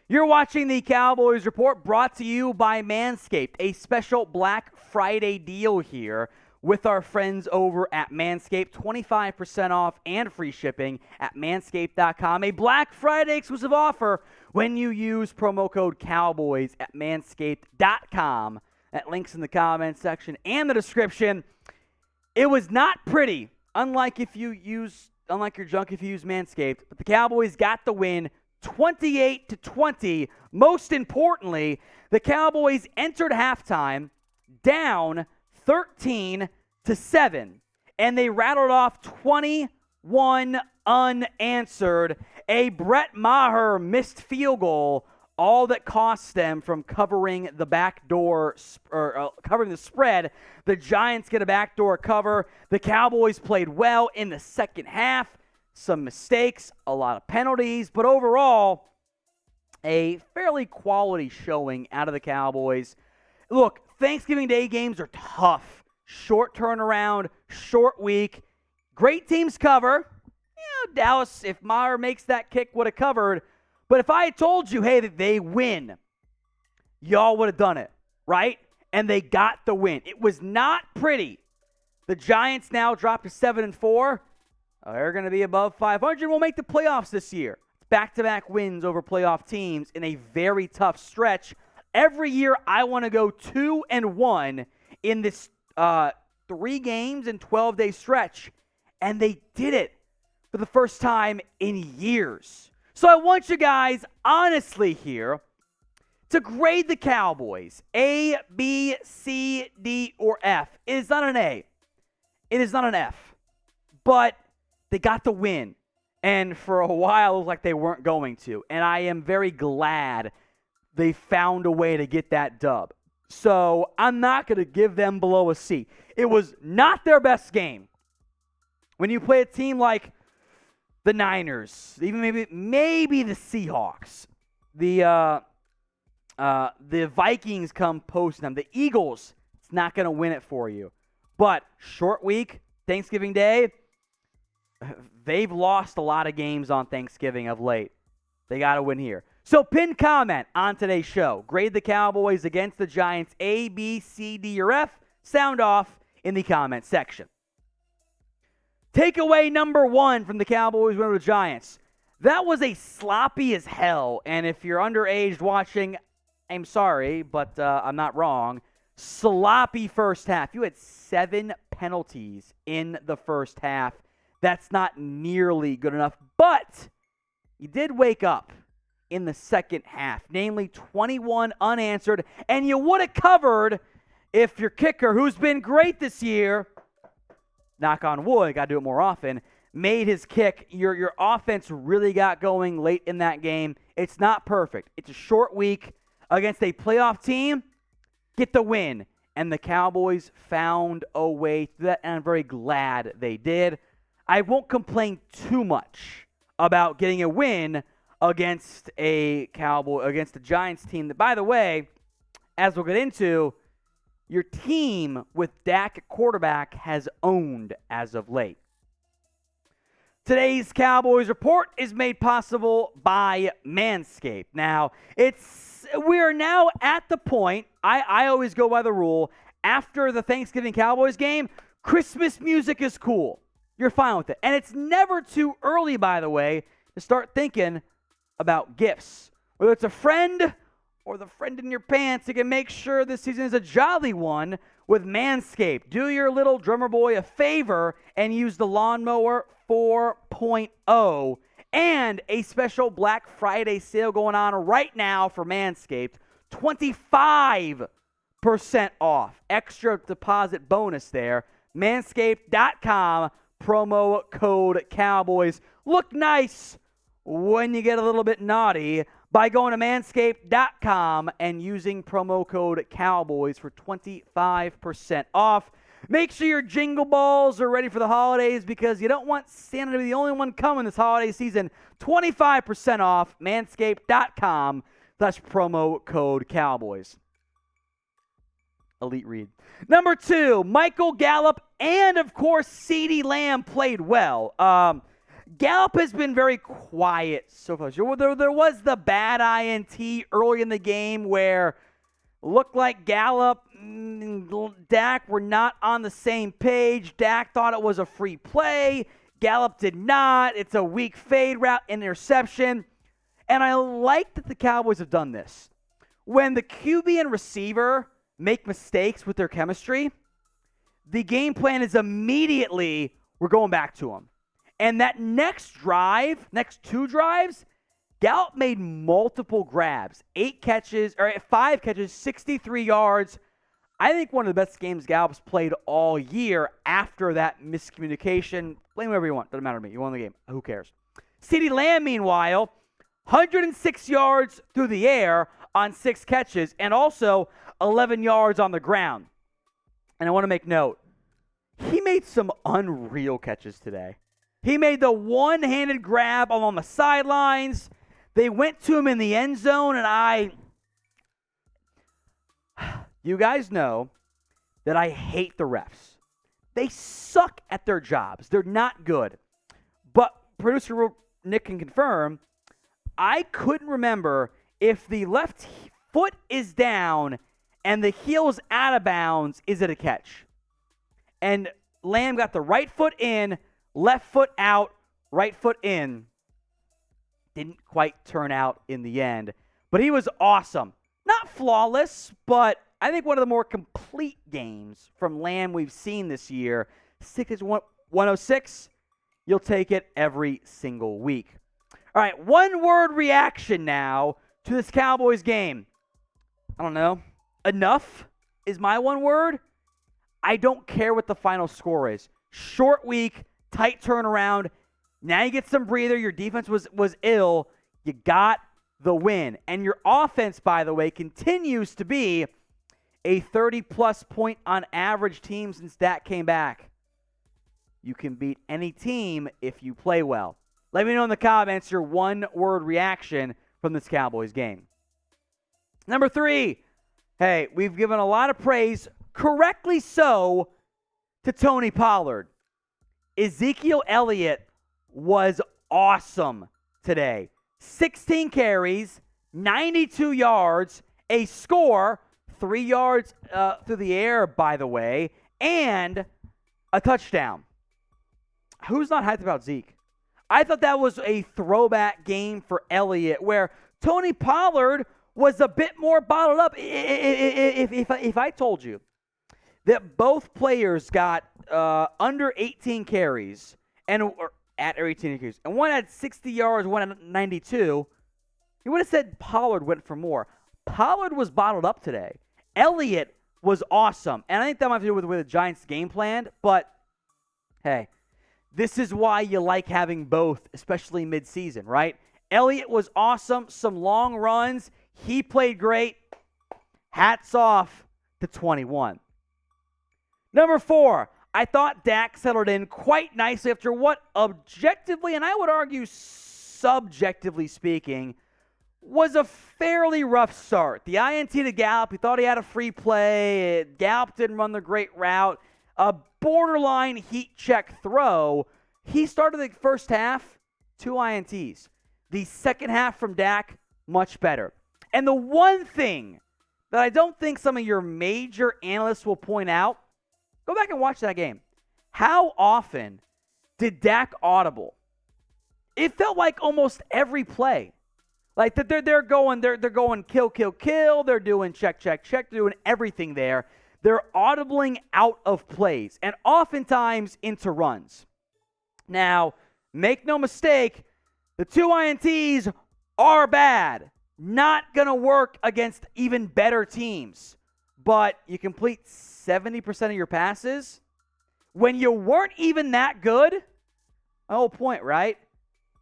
You're watching the Cowboys Report, brought to you by Manscaped, a special Black Friday deal here with our friends over at Manscaped. 25% off and free shipping at manscaped.com. A Black Friday exclusive offer when you use promo code Cowboys at manscaped.com. That link's in the comments section and the description. It was not pretty, unlike your junk if you use Manscaped, but the Cowboys got the win 28-20. Most importantly, the Cowboys entered halftime down 13-7, and they rattled off 21 unanswered. A Brett Maher missed field goal, all that cost them from covering the backdoor or covering the spread. The Giants get a backdoor cover. The Cowboys played well in the second half. Some mistakes, a lot of penalties, but overall, a fairly quality showing out of the Cowboys. Look, Thanksgiving Day games are tough. Short turnaround, short week. Great teams cover. Dallas, if Maher makes that kick, would have covered. But if I had told you, hey, that they win, y'all would have done it, right? And they got the win. It was not pretty. The Giants now drop to 7-4. They're going to be above 500. We'll make the playoffs this year. Back-to-back wins over playoff teams in a very tough stretch. Every year, I want to go 2-1 in this 3 games and 12-day stretch. And they did it for the first time in years. So I want you guys, honestly here, to grade the Cowboys. A, B, C, D, or F. It is not an A. It is not an F. But they got the win, and for a while it looked like they weren't going to, and I am very glad they found a way to get that dub. So I'm not going to give them below a C. It was not their best game. When you play a team like the Niners, even maybe the Seahawks, the Vikings come posting them, the Eagles, it's not going to win it for you. But short week, Thanksgiving Day, they've lost a lot of games on Thanksgiving of late. They got to win here. So pinned comment on today's show. Grade the Cowboys against the Giants A, B, C, D, or F. Sound off in the comment section. Takeaway number 1 from the Cowboys win over the Giants. That was a sloppy as hell. And if you're underage watching, I'm sorry, but I'm not wrong. Sloppy first half. You had 7 penalties in the first half. That's not nearly good enough, but you did wake up in the second half, namely 21 unanswered, and you would have covered if your kicker, who's been great this year, knock on wood, got to do it more often, made his kick. Your offense really got going late in that game. It's not perfect. It's a short week against a playoff team. Get the win, and the Cowboys found a way through that, and I'm very glad they did. I won't complain too much about getting a win against a Giants team that, by the way, as we'll get into, your team with Dak at quarterback has owned as of late. Today's Cowboys Report is made possible by Manscaped. Now, we are now at the point, I always go by the rule, after the Thanksgiving Cowboys game, Christmas music is cool. You're fine with it. And it's never too early, by the way, to start thinking about gifts. Whether it's a friend or the friend in your pants, you can make sure this season is a jolly one with Manscaped. Do your little drummer boy a favor and use the Lawnmower 4.0 and a special Black Friday sale going on right now for Manscaped. 25% off. Extra deposit bonus there. Manscaped.com. Promo code Cowboys. Look nice when you get a little bit naughty by going to manscaped.com and using promo code Cowboys for 25% off. Make sure your jingle balls are ready for the holidays because you don't want Santa to be the only one coming this holiday season. 25% off, manscaped.com. That's promo code Cowboys. Elite read. Number 2, Michael Gallup and, of course, CeeDee Lamb played well. Gallup has been very quiet so far. There was the bad INT early in the game where looked like Gallup and Dak were not on the same page. Dak thought it was a free play. Gallup did not. It's a weak fade route, interception. And I like that the Cowboys have done this. When the QB and receiver make mistakes with their chemistry, the game plan is immediately, we're going back to them. And that next two drives, Gallup made multiple grabs. 5 catches, 63 yards. I think one of the best games Gallup's played all year after that miscommunication. Blame whoever you want. Doesn't matter to me. You won the game. Who cares? CeeDee Lamb, meanwhile, 106 yards through the air on 6 catches and also 11 yards on the ground. And I want to make note, he made some unreal catches today. He made the one-handed grab along the sidelines. They went to him in the end zone, and you guys know that I hate the refs. They suck at their jobs. They're not good. But producer Nick can confirm, I couldn't remember if the left foot is down and the heel is out of bounds, is it a catch? And Lamb got the right foot in, left foot out, right foot in. Didn't quite turn out in the end. But he was awesome. Not flawless, but I think one of the more complete games from Lamb we've seen this year. 106, you'll take it every single week. All right, one-word reaction now to this Cowboys game. I don't know. Enough is my one word. I don't care what the final score is. Short week, tight turnaround. Now you get some breather. Your defense was ill. You got the win. And your offense, by the way, continues to be a 30-plus point on average team since Dak came back. You can beat any team if you play well. Let me know in the comments your one-word reaction from this Cowboys game. Number 3, hey, we've given a lot of praise, correctly so, to Tony Pollard. Ezekiel Elliott was awesome today. 16 carries, 92 yards, a score, 3 yards through the air, by the way, and a touchdown. Who's not hyped about Zeke? I thought that was a throwback game for Elliott where Tony Pollard was a bit more bottled up. If I told you that both players got under 18 carries or at 18 carries, and one had 60 yards, one had 92, you would have said Pollard went for more. Pollard was bottled up today. Elliott was awesome, and I think that might have to do with the way the Giants game planned, but hey, this is why you like having both, especially midseason, right? Elliott was awesome, some long runs. He played great. Hats off to 21. Number 4, I thought Dak settled in quite nicely after what objectively, and I would argue subjectively speaking, was a fairly rough start. The INT to Gallup, he thought he had a free play. Gallup didn't run the great route. A borderline heat check throw. He started the first half, 2 INTs. The second half from Dak, much better. And the one thing that I don't think some of your major analysts will point out, go back and watch that game. How often did Dak audible? It felt like almost every play. Like they're going kill, kill, kill. They're doing check, check, check. They're doing everything there. They're audibling out of plays and oftentimes into runs. Now, make no mistake, the 2 INTs are bad. Not going to work against even better teams. But you complete 70% of your passes when you weren't even that good. The whole point, right?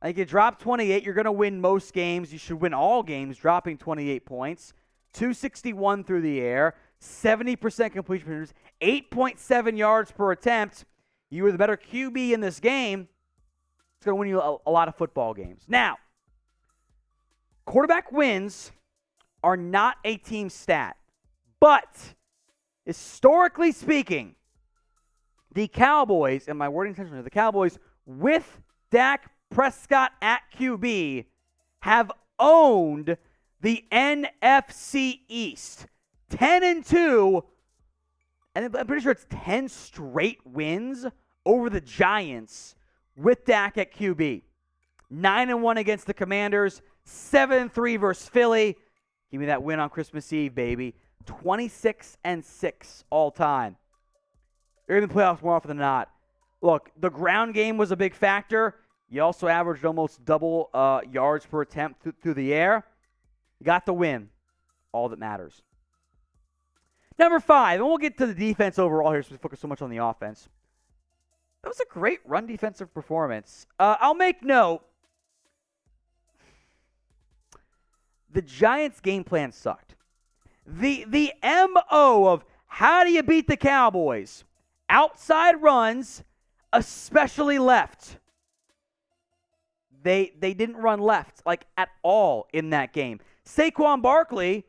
Like you drop 28, you're going to win most games. You should win all games, dropping 28 points. 261 through the air, 70% completion percentage, 8.7 yards per attempt. You were the better QB in this game. It's going to win you a lot of football games. Now, quarterback wins are not a team stat. But, historically speaking, the Cowboys, and my wording intention, the Cowboys with Dak Prescott at QB have owned the NFC East. 10-2, and I'm pretty sure it's 10 straight wins over the Giants with Dak at QB. 9-1 against the Commanders, 7-3 versus Philly. Give me that win on Christmas Eve, baby. 26-6 all time. They're in the playoffs more often than not. Look, the ground game was a big factor. You also averaged almost double yards per attempt through the air. You got the win. All that matters. Number 5, and we'll get to the defense overall here, so we focus so much on the offense. That was a great run defensive performance. I'll make note. The Giants' game plan sucked. The MO of how do you beat the Cowboys? Outside runs, especially left. They didn't run left, like, at all in that game. Saquon Barkley,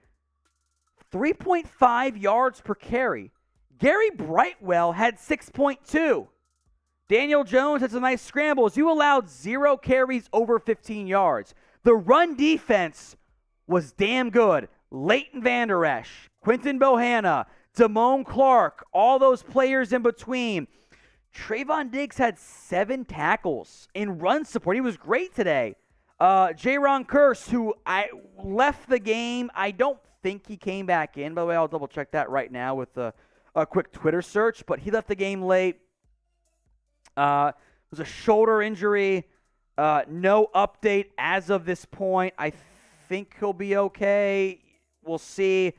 3.5 yards per carry. Gary Brightwell had 6.2. Daniel Jones had some nice scrambles. You allowed 0 carries over 15 yards. The run defense was damn good. Leighton Vander Esch, Quinton Bohanna, Damone Clark, all those players in between. Trayvon Diggs had 7 tackles in run support. He was great today. Jaron Kearse, who I left the game. I don't think he came back in. By the way, I'll double check that right now with a quick Twitter search. But he left the game late. It was a shoulder injury. No update as of this point. I think he'll be okay. We'll see.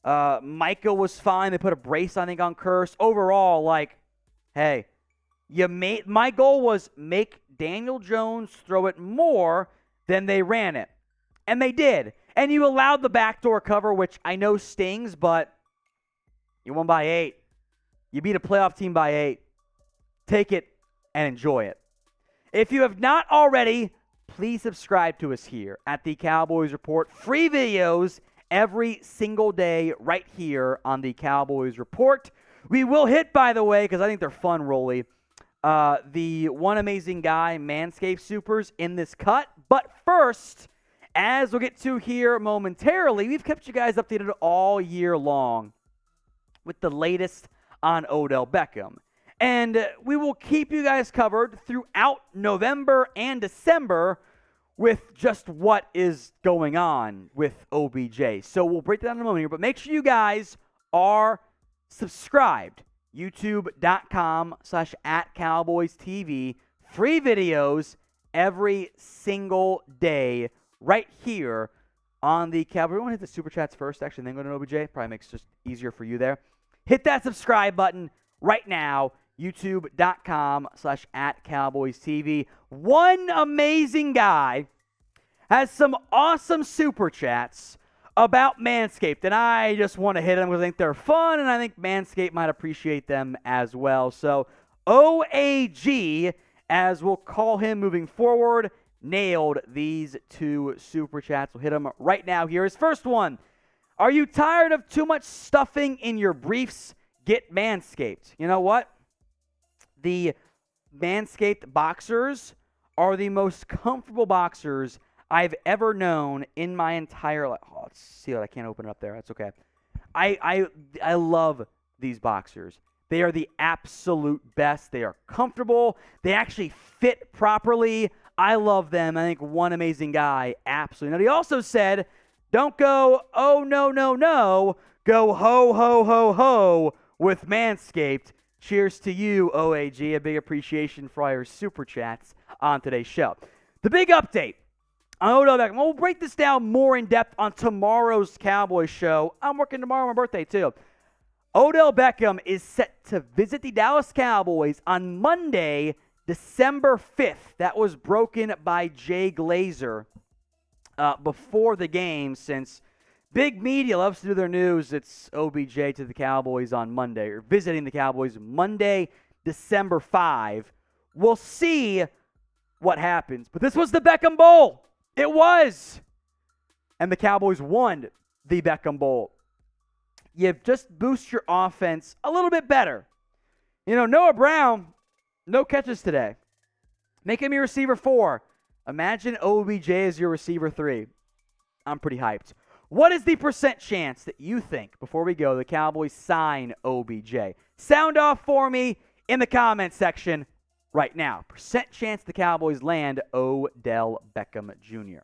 Micah was fine. They put a brace, I think, on Kearse. Overall, like, hey, my goal was make Daniel Jones throw it more than they ran it. And they did. And you allowed the backdoor cover, which I know stings, but you won by 8. You beat a playoff team by 8. Take it and enjoy it. If you have not already, please subscribe to us here at the Cowboys Report. Free videos every single day right here on the Cowboys Report. We will hit, by the way, because I think they're fun, Rolly, the One Amazing Guy Manscaped Supers in this cut. But first, as we'll get to here momentarily, we've kept you guys updated all year long with the latest on Odell Beckham. And we will keep you guys covered throughout November and December with just what is going on with OBJ. So we'll break that down in a moment here, but make sure you guys are subscribed. YouTube.com/@CowboysTV. Free videos every single day right here on the Cowboys. We want to hit the Super Chats first, actually, and then go to OBJ. Probably makes it just easier for you there. Hit that subscribe button right now. YouTube.com/@CowboysTV. One amazing guy has some awesome Super Chats about Manscaped, and I just want to hit them because I think they're fun, and I think Manscaped might appreciate them as well. So OAG, as we'll call him moving forward, nailed these 2 Super Chats. We'll hit them right now here. His first one: are you tired of too much stuffing in your briefs? Get Manscaped. You know what? The Manscaped boxers are the most comfortable boxers I've ever known in my entire life. Oh, let's see it. I can't open it up there. That's okay. I love these boxers. They are the absolute best. They are comfortable. They actually fit properly. I love them. I think One Amazing Guy absolutely. Now, he also said, don't go, oh, no, no, no. Go ho, ho, ho, ho with Manscaped. Cheers to you, OAG. A big appreciation for all your Super Chats on today's show. The big update on Odell Beckham. We'll break this down more in depth on tomorrow's Cowboys show. I'm working tomorrow on my birthday, too. Odell Beckham is set to visit the Dallas Cowboys on Monday, December 5th. That was broken by Jay Glazer before the game, since big media loves to do their news. It's OBJ to the Cowboys on Monday, or visiting the Cowboys Monday, December 5. We'll see what happens. But this was the Beckham Bowl. It was. And the Cowboys won the Beckham Bowl. You just boost your offense a little bit better. You know, Noah Brown, no catches today. Make him your receiver 4. Imagine OBJ as your receiver 3. I'm pretty hyped. What is the % chance that you think, before we go, the Cowboys sign OBJ? Sound off for me in the comment section right now. % chance the Cowboys land Odell Beckham Jr.